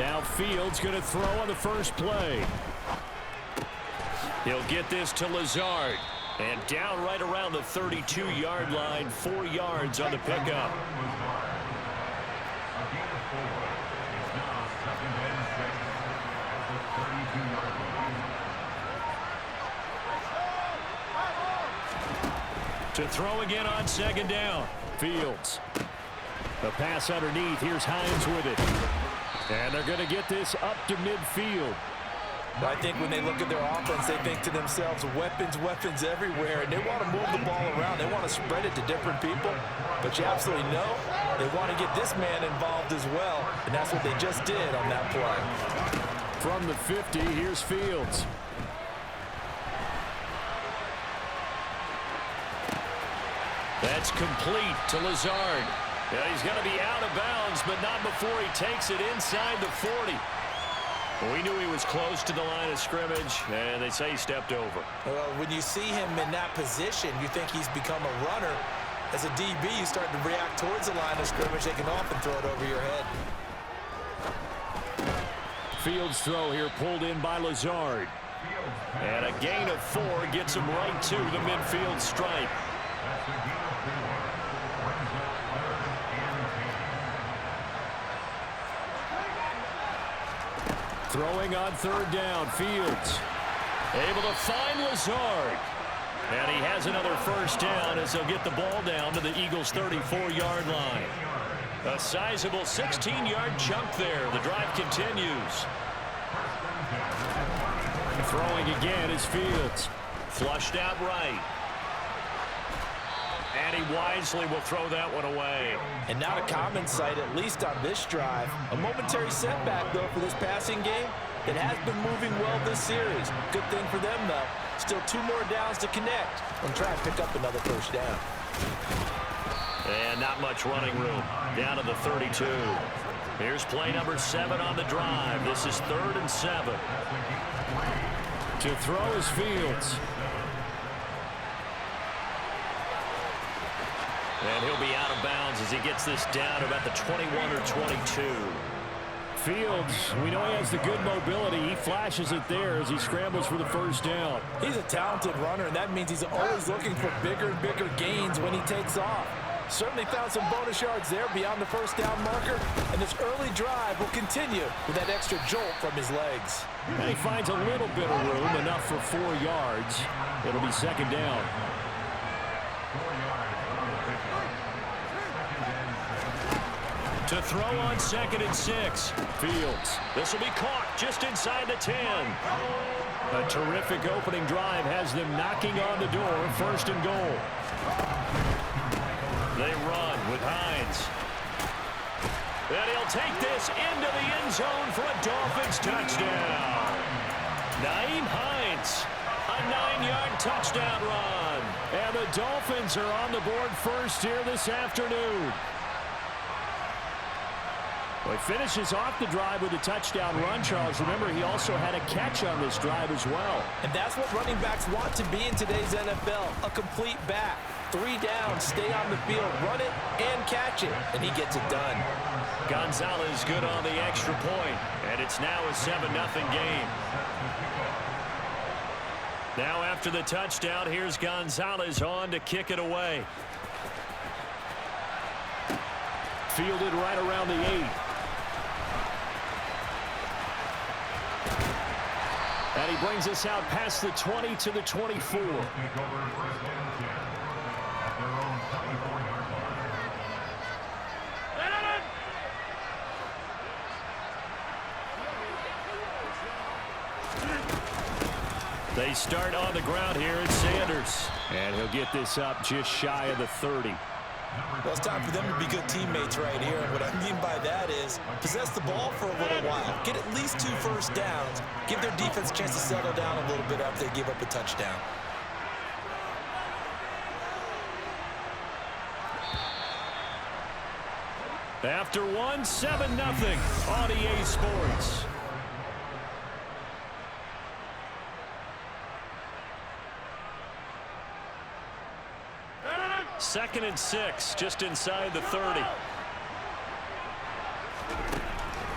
Now Fields going to throw on the first play. He'll get this to Lazard. And down right around the 32-yard line, 4 yards on the pickup. To throw again on second down. Fields. The pass underneath. Here's Hines with it. And they're going to get this up to midfield. I think when they look at their offense, they think to themselves, weapons, weapons everywhere, and they want to move the ball around. They want to spread it to different people, but you absolutely know they want to get this man involved as well, and that's what they just did on that play. From the 50, here's Fields. That's complete to Lazard. Yeah, he's going to be out of bounds, but not before he takes it inside the 40. We knew he was close to the line of scrimmage, and they say he stepped over. Well, when you see him in that position, you think he's become a runner. As a DB, you start to react towards the line of scrimmage. They can often throw it over your head. Fields throw here pulled in by Lazard. And a gain of 4 gets him right to the midfield stripe. Throwing on third down, Fields. Able to find Lazard. And he has another first down as they'll get the ball down to the Eagles' 34-yard line. A sizable 16-yard chunk there. The drive continues. Throwing again is Fields. Flushed out right. And he wisely will throw that one away. And not a common sight, at least on this drive. A momentary setback, though, for this passing game that has been moving well this series. Good thing for them, though. Still 2 more downs to connect and try and pick up another first down. And not much running room. Down to the 32. Here's play number 7 on the drive. This is 3rd and 7. To throw is Fields. And he'll be out of bounds as he gets this down about the 21 or 22. Fields, we know he has the good mobility. He flashes it there as he scrambles for the first down. He's a talented runner, and that means he's always looking for bigger and bigger gains when he takes off. Certainly found some bonus yards there beyond the first down marker, and this early drive will continue with that extra jolt from his legs. And he finds a little bit of room, enough for 4 yards. It'll be second down. To throw on 2nd and 6. Fields. This will be caught just inside the 10. A terrific opening drive has them knocking on the door. 1st and goal. They run with Hines. And he'll take this into the end zone for a Dolphins touchdown. Nyheim Hines. A 9-yard touchdown run. And the Dolphins are on the board first here this afternoon. Well, he finishes off the drive with a touchdown run, Charles. Remember, he also had a catch on this drive as well. And that's what running backs want to be in today's NFL, a complete back. 3 down, stay on the field, run it, and catch it. And he gets it done. Gonzalez good on the extra point, and it's now a 7-0 game. Now after the touchdown, here's Gonzalez on to kick it away. Fielded right around the 8. And he brings us out past the 20 to the 24. They start on the ground here at Sanders. And he'll get this up just shy of the 30. Well, it's time for them to be good teammates right here. And what I mean by that is possess the ball for a little while. Get at least 2 first downs. Give their defense a chance to settle down a little bit after they give up a touchdown. After 1, 7-0 on EA Sports. Second and 6, just inside the 30.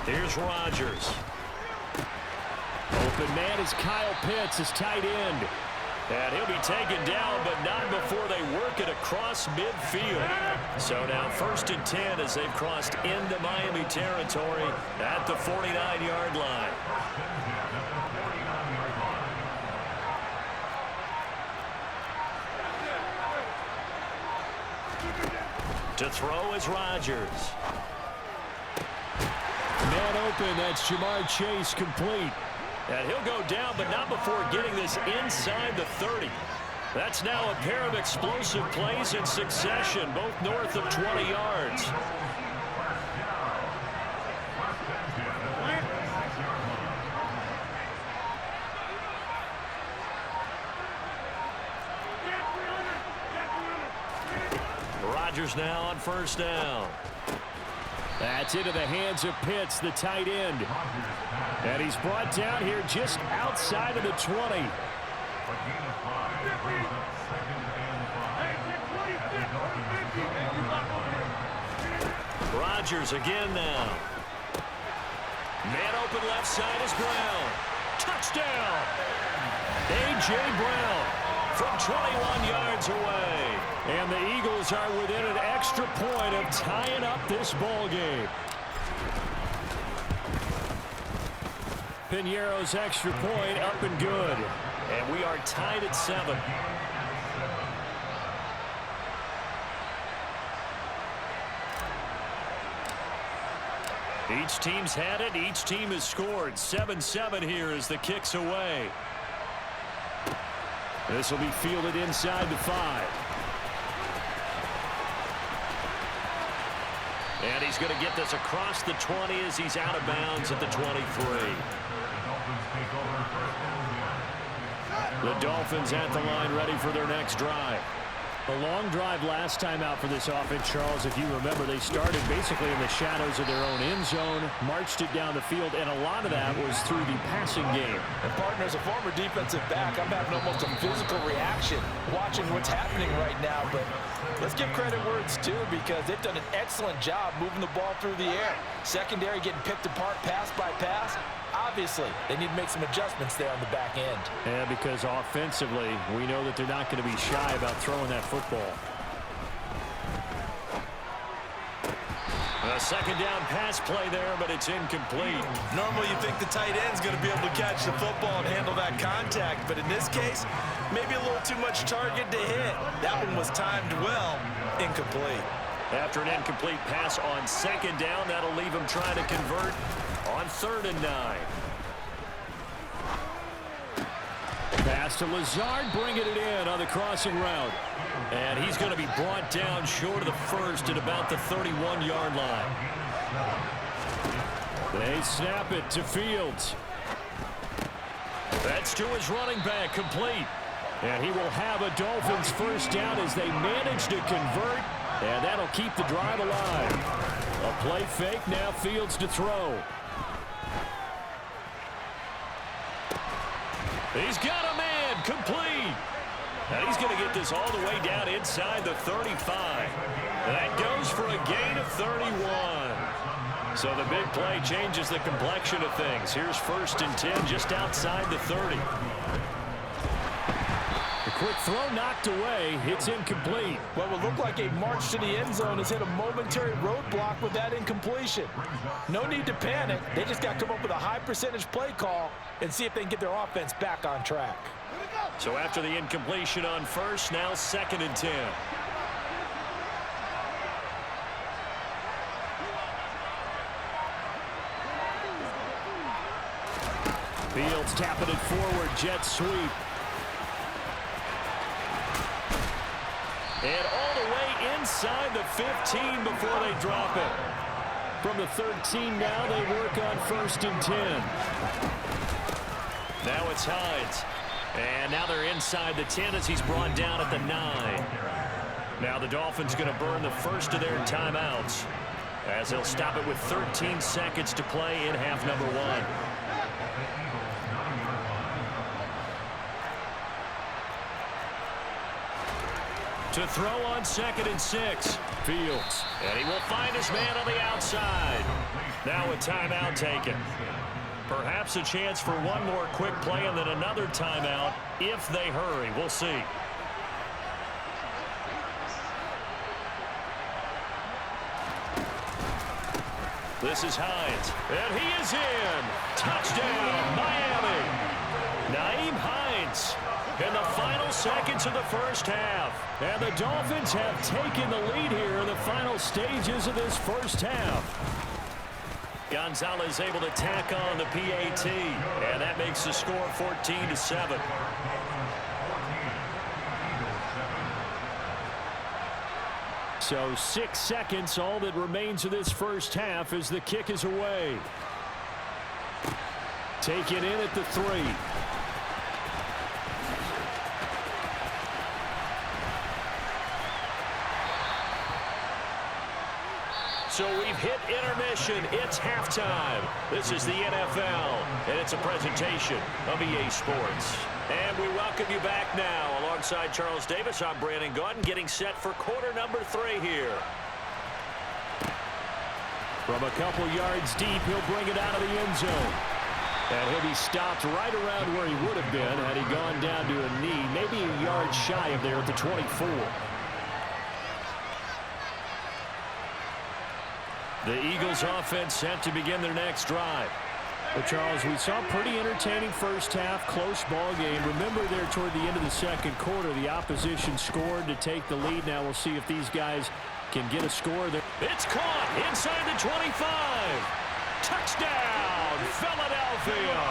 Here's Rodgers. Open man is Kyle Pitts, his tight end. And he'll be taken down, but not before they work it across midfield. So now 1st and 10 as they've crossed into Miami territory at the 49-yard line. To throw is Rodgers. Man open, that's Jamar Chase, complete. And he'll go down, but not before getting this inside the 30. That's now a pair of explosive plays in succession, both north of 20 yards. Rodgers now on 1st down. That's into the hands of Pitts, the tight end. And he's brought down here just outside of the 20. Rodgers again now. Man open left side is Brown. Touchdown! A.J. Brown from 21 yards away. And the Eagles are within an extra point of tying up this ball game. Piñeiro's extra point up and good. And we are tied at 7. Each team's had it. Each team has scored. 7-7 here as the kick's away. This will be fielded inside the 5. And he's going to get this across the 20 as he's out of bounds at the 23. The Dolphins at the line ready for their next drive. A long drive last time out for this offense, Charles. If you remember, they started basically in the shadows of their own end zone, marched it down the field, and a lot of that was through the passing game. And partner, as a former defensive back, I'm having almost a physical reaction watching what's happening right now. But let's give credit where it's due, because they've done an excellent job moving the ball through the air. Secondary getting picked apart pass by pass. Obviously, they need to make some adjustments there on the back end. Yeah, because offensively, we know that they're not going to be shy about throwing that football. A 2nd down pass play there, but it's incomplete. Normally, you think the tight end's going to be able to catch the football and handle that contact, but in this case, maybe a little too much target to hit. That one was timed well, incomplete. After an incomplete pass on 2nd down, that'll leave him trying to convert on 3rd and 9. Pass to Lazard, bringing it in on the crossing route. And he's going to be brought down short of the 1st at about the 31-yard line. They snap it to Fields. That's to his running back, complete. And he will have a Dolphins 1st down as they manage to convert. And that'll keep the drive alive. A play fake, now Fields to throw. He's got a man, complete. And he's going to get this all the way down inside the 35. That goes for a gain of 31. So the big play changes the complexion of things. Here's 1st and 10 just outside the 30. The quick throw knocked away. It's incomplete. What will look like a march to the end zone has hit a momentary roadblock with that incompletion. No need to panic. They just got to come up with a high percentage play call and see if they can get their offense back on track. So after the incompletion on 1st, now 2nd and 10. Fields tapping it forward, jet sweep. And all the way inside the 15 before they drop it. From the 13 now, they work on 1st and 10. Now it's Hines. And now they're inside the 10 as he's brought down at the 9. Now the Dolphins going to burn the 1st of their timeouts as they'll stop it with 13 seconds to play in half number 1. To throw on 2nd and 6. Fields. And he will find his man on the outside. Now a timeout taken. Perhaps a chance for one more quick play and then another timeout if they hurry. We'll see. This is Hines, and he is in. Touchdown, Miami. Nyheim Hines in the final seconds of the first half. And the Dolphins have taken the lead here in the final stages of this first half. Gonzalez able to tack on the PAT, and that makes the score 14-7. So 6 seconds, all that remains of this first half as the kick is away. Taken in at the 3. So we've hit intermission. It's halftime. This is the NFL, and it's a presentation of EA Sports. And we welcome you back now. Alongside Charles Davis, I'm Brandon Gaudin, getting set for quarter number 3 here. From a couple yards deep, he'll bring it out of the end zone. And he'll be stopped right around where he would have been had he gone down to a knee, maybe a yard shy of there at the 24. The Eagles offense set to begin their next drive. Well, Charles, we saw a pretty entertaining first half, close ball game. Remember there toward the end of the second quarter, the opposition scored to take the lead. Now we'll see if these guys can get a score there. It's caught inside the 25. Touchdown, Philadelphia.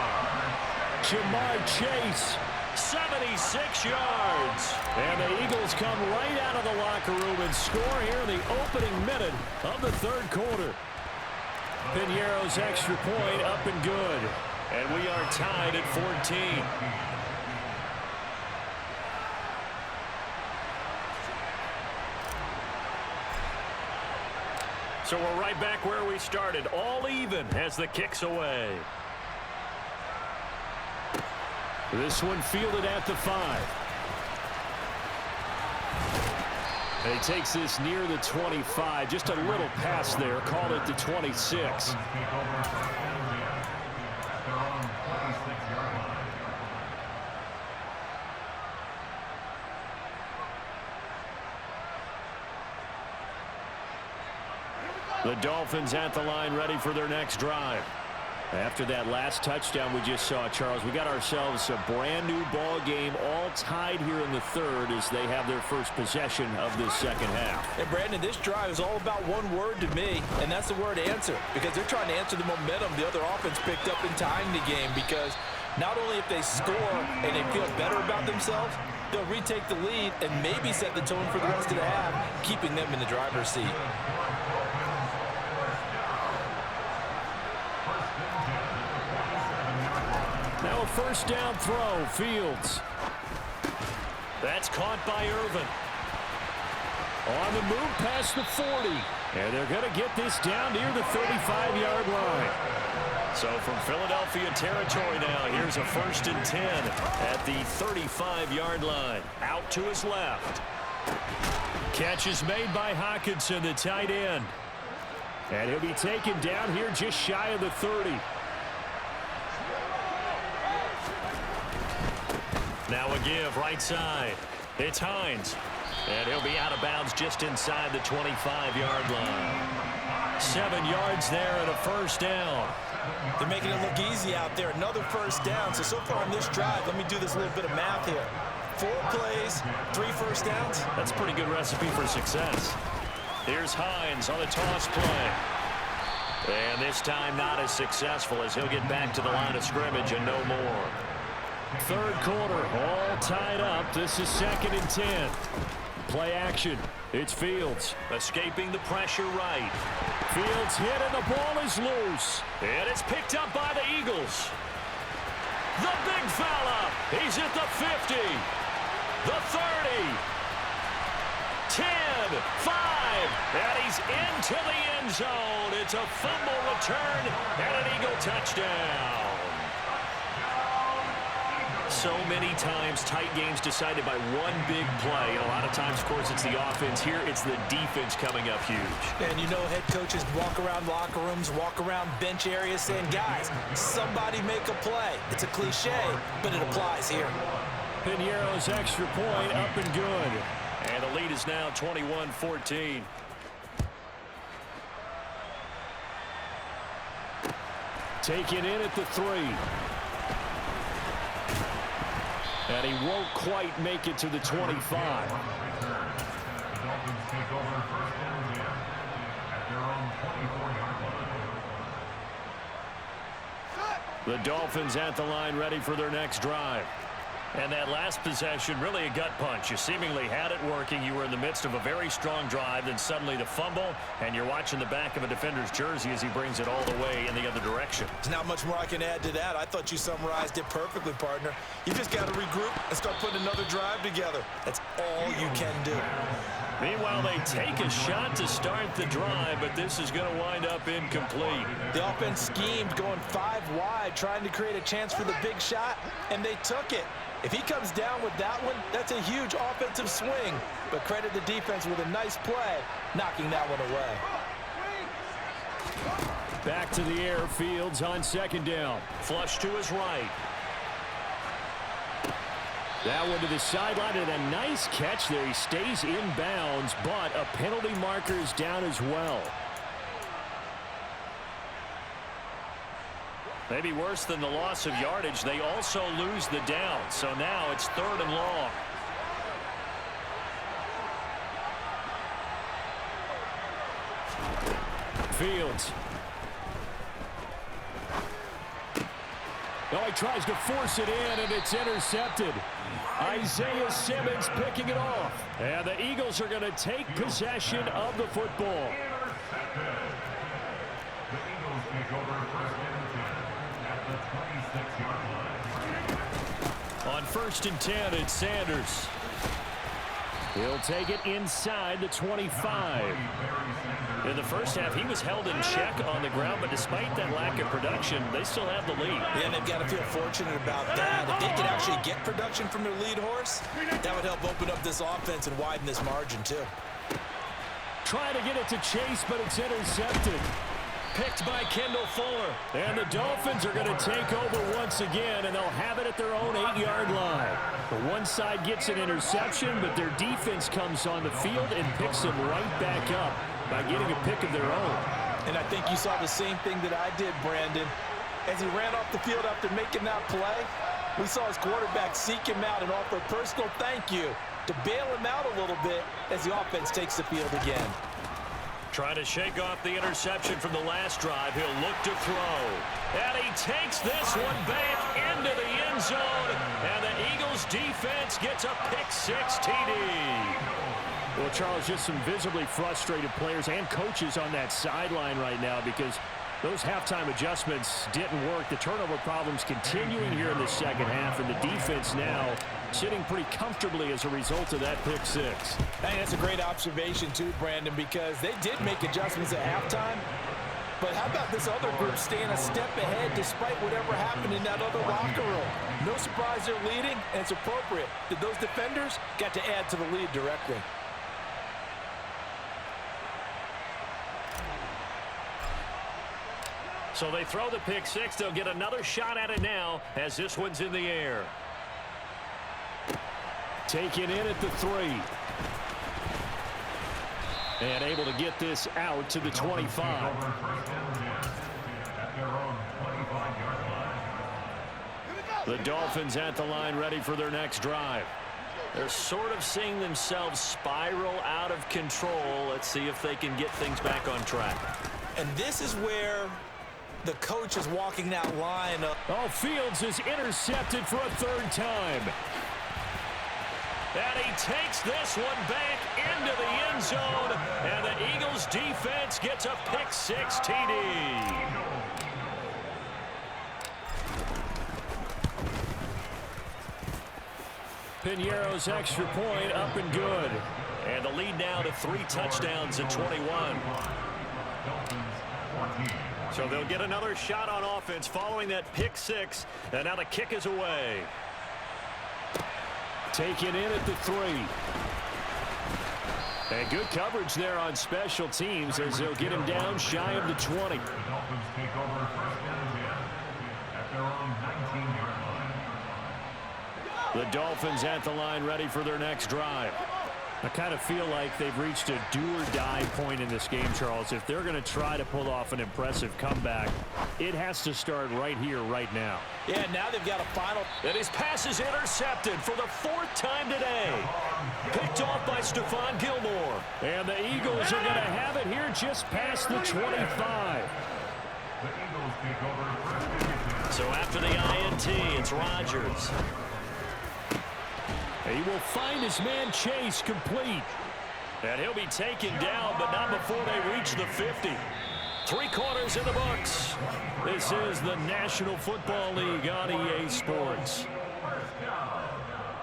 Jamar Chase. 76 yards. And the Eagles come right out of the locker room and score here in the opening minute of the third quarter. Piñeiro's extra point up and good. And we are tied at 14. So we're right back where we started, all even as the kick's away. This one fielded at the 5. And he takes this near the 25. Just a little pass there. Called it the 26. The Dolphins at the line ready for their next drive. After that last touchdown we just saw, Charles, we got ourselves a brand new ball game, all tied here in the third as they have their first possession of this second half. And Brandon, this drive is all about one word to me, and that's the word answer, because they're trying to answer the momentum the other offense picked up in tying the game, because not only if they score and they feel better about themselves, they'll retake the lead and maybe set the tone for the rest of the half, keeping them in the driver's seat. Now a first down throw, Fields. That's caught by Irvin. On the move past the 40. And they're going to get this down near the 35-yard line. So from Philadelphia territory now, here's a 1st and 10 at the 35-yard line. Out to his left. Catch is made by Hockenson, the tight end. And he'll be taken down here just shy of the 30. Now a give right side. It's Hines. And he'll be out of bounds just inside the 25-yard line. 7 yards there and a first down. They're making it look easy out there. Another first down. So far on this drive, let me do this little bit of math here. 4 plays, 3 first downs. That's a pretty good recipe for success. Here's Hines on the toss play. And this time not as successful as he'll get back to the line of scrimmage and no more. Third quarter, all tied up. This is 2nd and 10. Play action. It's Fields. Escaping the pressure right. Fields hit and the ball is loose. And it's picked up by the Eagles. The big fella. He's at the 50. The 30. 10, 5. And he's into the end zone. It's a fumble return and an Eagle touchdown. so many times tight games decided by one big play. And a lot of times, of course, it's the offense. Here, it's the defense coming up huge. And you know head coaches walk around locker rooms, walk around bench areas saying, guys, somebody make a play. It's a cliche, but it applies here. Piñeiro's extra point up and good. And the lead is now 21-14. Taken in at the 3. And he won't quite make it to the 25. The Dolphins at the line ready for their next drive. And that last possession, really a gut punch. You seemingly had it working. You were in the midst of a very strong drive. Then suddenly the fumble, and you're watching the back of a defender's jersey as he brings it all the way in the other direction. There's not much more I can add to that. I thought you summarized it perfectly, partner. You just got to regroup and start putting another drive together. That's all you can do. Meanwhile, they take a shot to start the drive, but this is going to wind up incomplete. The offense schemed going 5 wide, trying to create a chance for the big shot, and they took it. If he comes down with that one, that's a huge offensive swing. But credit the defense with a nice play, knocking that one away. Back to the air, Fields on second down. Flush to his right. That one to the sideline, and a nice catch there. He stays in bounds, but a penalty marker is down as well. Maybe worse than the loss of yardage, they also lose the down. So now it's 3rd and long. Fields. Oh, he tries to force it in, and it's intercepted. Isaiah Simmons picking it off. And the Eagles are going to take possession of the football. On 1st and 10, it's Sanders. He'll take it inside the 25. In the first half, he was held in check on the ground, but despite that lack of production, they still have the lead. Yeah, and they've got to feel fortunate about that. If they can actually get production from their lead horse, that would help open up this offense and widen this margin, too. Trying to get it to Chase, but it's intercepted. Picked by Kendall Fuller. And the Dolphins are going to take over once again, and they'll have it at their own 8-yard line. The one side gets an interception, but their defense comes on the field and picks them right back up by getting a pick of their own. And I think you saw the same thing that I did, Brandon. As he ran off the field after making that play, we saw his quarterback seek him out and offer a personal thank you to bail him out a little bit as the offense takes the field again. Trying to shake off the interception from the last drive. He'll look to throw. And he takes this one back into the end zone. And the Eagles defense gets a pick-6 TD. Well, Charles, just some visibly frustrated players and coaches on that sideline right now because those halftime adjustments didn't work. The turnover problems continuing here in the second half, and the defense now sitting pretty comfortably as a result of that pick-6. Hey, that's a great observation too, Brandon, because they did make adjustments at halftime. But how about this other group staying a step ahead despite whatever happened in that other locker room? No surprise they're leading, and it's appropriate that those defenders got to add to the lead directly. So they throw the pick-6. They'll get another shot at it now as this one's in the air. Taken in at the 3. And able to get this out to the 25. The Dolphins at the line ready for their next drive. They're sort of seeing themselves spiral out of control. Let's see if they can get things back on track. And this is where the coach is walking that line up. Oh, Fields is intercepted for a 3rd time. And he takes this one back into the end zone. And the Eagles defense gets a pick-6 TD. Piñeiro's extra point up and good. And the lead now to 3 touchdowns in 21. So they'll get another shot on offense following that pick-6. And now the kick is away. Taken in at the 3. And good coverage there on special teams as they'll get him down shy of the 20. The Dolphins take over first down and 10 at their own 19-yard line. The Dolphins at the line ready for their next drive. I kind of feel like they've reached a do-or-die point in this game, Charles. If they're going to try to pull off an impressive comeback, it has to start right here, right now. Yeah, now they've got a final. And his pass is intercepted for the 4th time today. Picked off by Stephon Gilmore. And the Eagles are going to have it here just past the 25. The Eagles take over first down and 10. So after the INT, it's Rodgers. He will find his man Chase complete. And he'll be taken down, but not before they reach the 50. 3 quarters in the books. This is the National Football League on